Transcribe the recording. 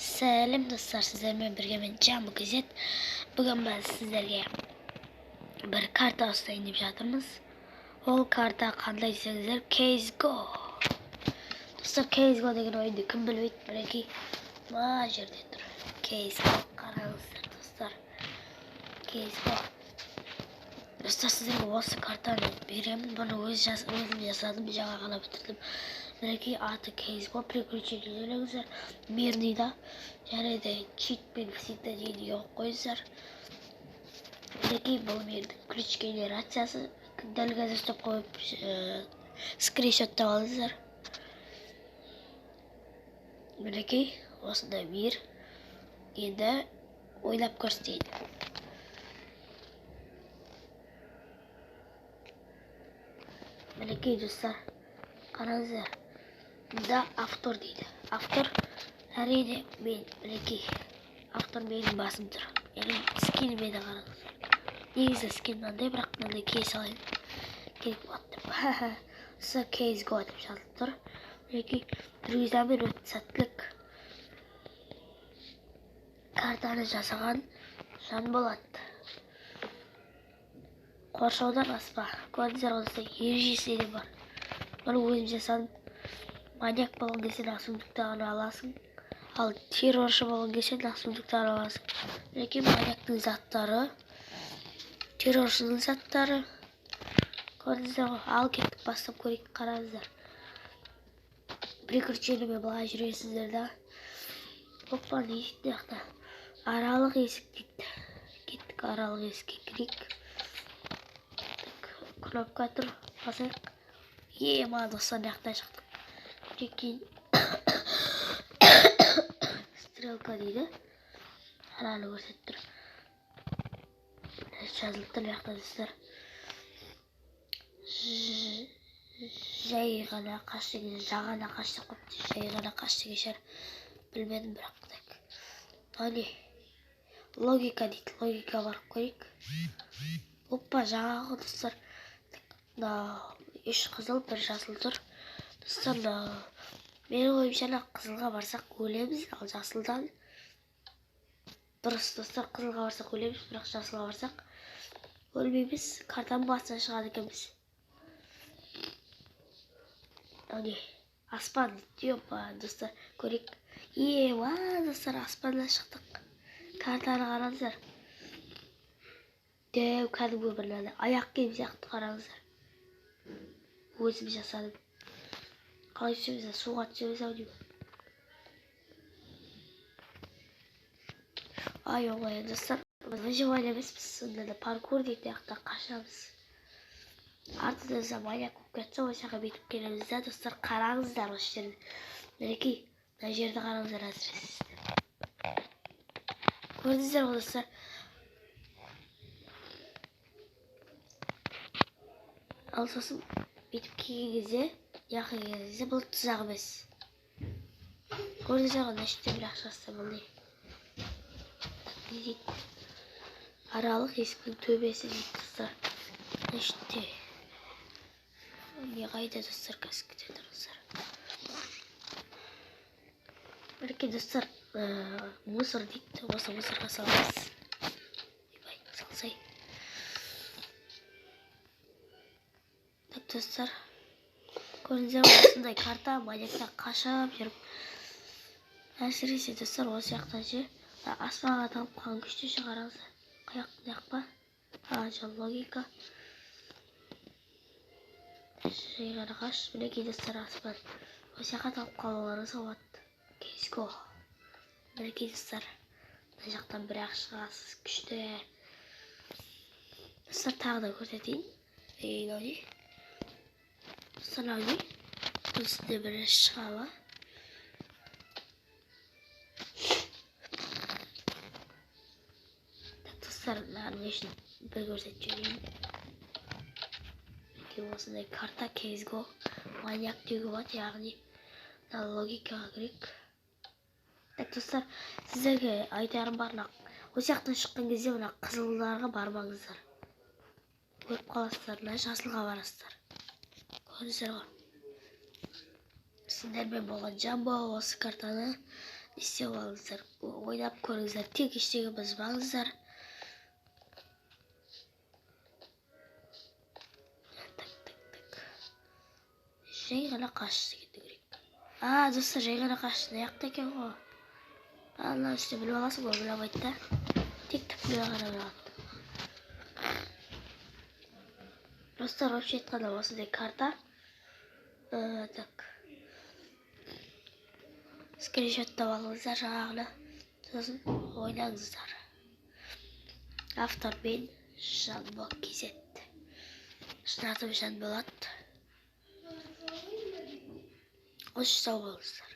Сәлем достар, сіздермен бірге мен Жамбы Газет. Бүгін біз сіздерге бір карта ұстайын деп жатырмыз. Ол карта қандай десеңіздер, CSGO. Достар, CSGO деген ойынды кім білмейді, мінекей мына жерде тұр. CSGO қараңыздар достар. CSGO. Достар, сіздерге осы картаны беремін. Бұны өзім жасадым, жаңа ғана бітірдім. Мінекей аты CSGO приключения ойлаңыздар. Мирныйда және де читпен всегда дейді жоқ қойыңыздар. Мінекей бұл менің ключ генерациясы. Дәл қазір ұстап қойып скриншоттап алыңыздар. Мінекей осындай мир. Енді ойнап көрсетейін. Мінекей достар, қараңыздар. Да автор дейді. Автор әрине мен, мінекей. Автор менің басым тұр. Яғни скин мені қараңыздар. Негізі скин мынандай, бірақ мынандай кей салайын. Керек болады деп. Осы CSGO деп жазылып тұр. Мінекей друзьямен өтті сәттілік. Картаны жасаған жан болады. Қоршаудан аспа. Көрдіңіздер ғой, ережесі де бар. Бұны өзім жасадым. Маньяк болған кезде насымдықтағын аласың. Ал терроршы болған кезде насымдықтағын аласың. Мінекей маньяктың заттары, терроршының заттары. Көрдіңіздер ғой, ал кеттік, бастап көрейік, қараңыздар. Приключениемен былай жүресіздер да. Опа, не дейді яқта? Аралық есік дейді. Кеттік, аралық есікке кірейік. Кнопка тұр, басайық. Ма достар, яқта шықтық. Кейін стрелка дейді. Араны көрсетіп тұр. Жазылып тұр яқта достар. Жай ғана қаш деген, жағана қаш деп қойыпты. Жай ғана қаш деген шығар. Білмедім бірақ. Ане логика дейді. Логика барып көрейік. Опа, жаңағы достар. Үш қызыл, бір жасыл тұр. Достар, менің ойымша қызылға барсақ өлеміз, ал жасылдан дұрыс достар, қызылға барсақ өлеміз, бірақ жасылға барсақ өлмейміз. Картаның басынан шығады екенбіз. Әне аспан дейді. Опа, достар, көрейік. Достар, аспаннан шықтық. Картаны қараңыздар. Дәу кәдімгі бір аяқ киім сияқты қараңыздар. Өзім жасадым. Қалай түсеміз, суға түсеміз ау деймін. Ай, оңай достар. Біз выживание емеспіз, сонда да паркур дейді яқта қашамыз. Артымызда маньяк болып кетсе, осыға бетіп келеміз да, достар, қараңыздар осы жерді. Мінекей, мына жерді қараңыздар әсіресе. Көрдіңіздер ғой достар. Ал сосын бетіп келген кезде, яқын кезде бұл тұзақ емес. Көрдіңіздер ғой, нәшітте бір ақшасы бұл не? Не дейді? Аралық есіктің төбесі дейді достар. Нәшітте. Не қайда достар, кәсікте тұрыңыздар. Мінекей достар, мусор дейді. Осы мусорға саламыз. Салсай. Достар, көрдіңіздер осындай карта маньяктан қашап жүріп. Әсіресе достар, осы яқтан ше аспанға талып қалған күшті шығарыңыздар. Қаяқ па? Жол логика. Жай ғана қаш. Мінекей достар, аспан. Осы яққа талып қалуларыңызға болады. CSGO. Мінекей достар, мына жақтан бір ақ шығасыз, күшті. Достар, тағы да көрсетейін. Мынау Санауи, үстінде бір шығала. Достар, маған үшін бір көрсетіп жүрейін. Осындай карта CSGO маньяк деуге болады, яғни логикаға керек. Достар, сіздерге айтарым бар, осы яқтан шыққан кезде мына қызылдарға бармаңыздар. Көріп қаласыздар, мына жасылға барасыздар. Көрдіңіздер ғой. Сіздермен болған Жамбо осы картаны істеп алыңыздар, ойнап көріңіздер, тек ештеңе бұзбаңыздар. Жай ғана қашты кету керек. Достар, жай ғана қашты аяқта екен ғой. Алла үсте біліп аласың ғой, біліп айтты. Тек біліп ғана біліп. Достар, вообще айтқанда осындай карта. Так. Скриншоттап алыңыздар жаңағыны. Сосын ойнаңыздар. Автор мен Жанбол KZ. Шын атым Жанболат. Қош сау болыңыздар.